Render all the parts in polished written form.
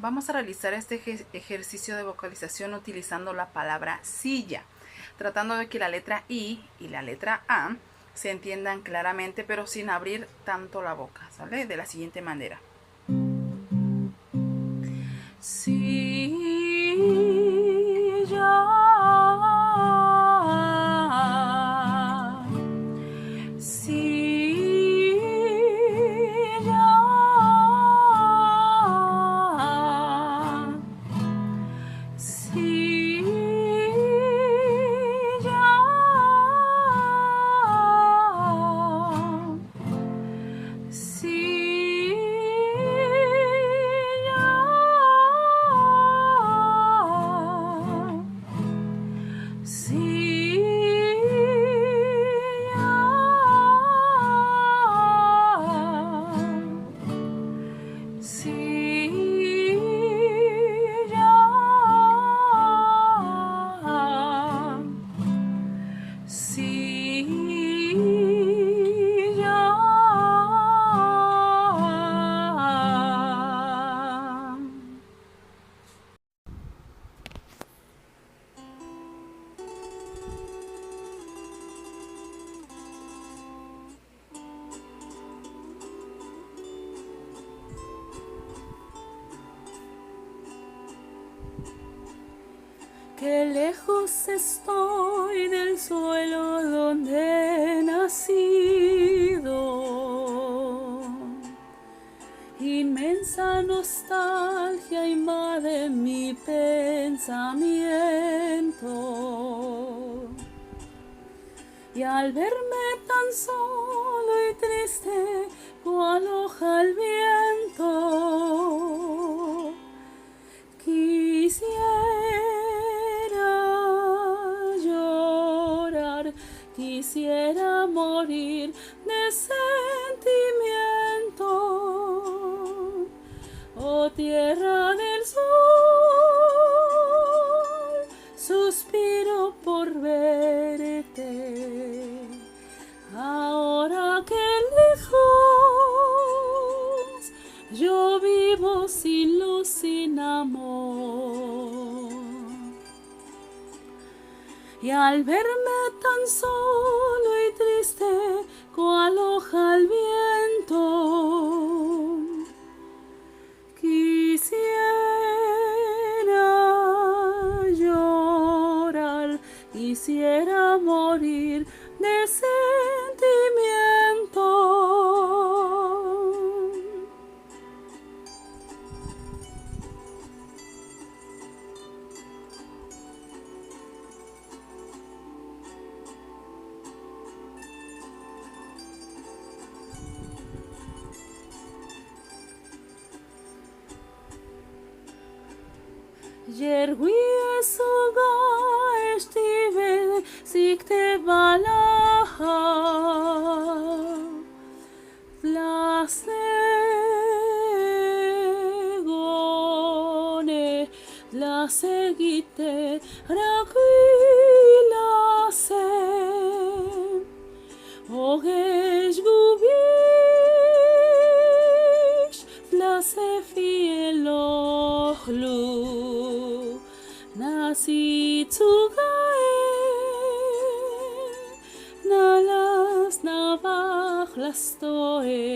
Vamos a realizar este ejercicio de vocalización utilizando la palabra silla, tratando de que la letra I y la letra A se entiendan claramente, pero sin abrir tanto la boca, ¿sale? De la siguiente manera. Silla, silla, Qué lejos estoy del suelo donde he nacido. Inmensa nostalgia invade mi pensamiento. Y al verme tan solo y triste, cual hoja al viento, quisiera llorar, quisiera morir de sentimiento. Oh tierra del sol, suspiro por verte. Ahora que lejos yo vivo sin luz, sin amor. Y al verme tan solo y triste, cual hoja al viento, quisiera llorar, quisiera morir de sentimiento. Yergui suga estive sikte balaha Lasegone lasegite raquilase Ogesh gubish lasefi elohlu Nasi tsugae nalas navach lastoe.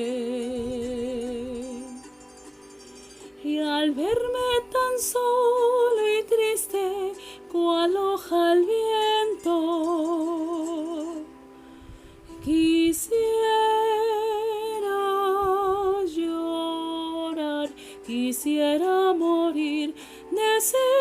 Y al verme tan solo y triste, cual hoja al viento, quisiera llorar, quisiera morir de sed.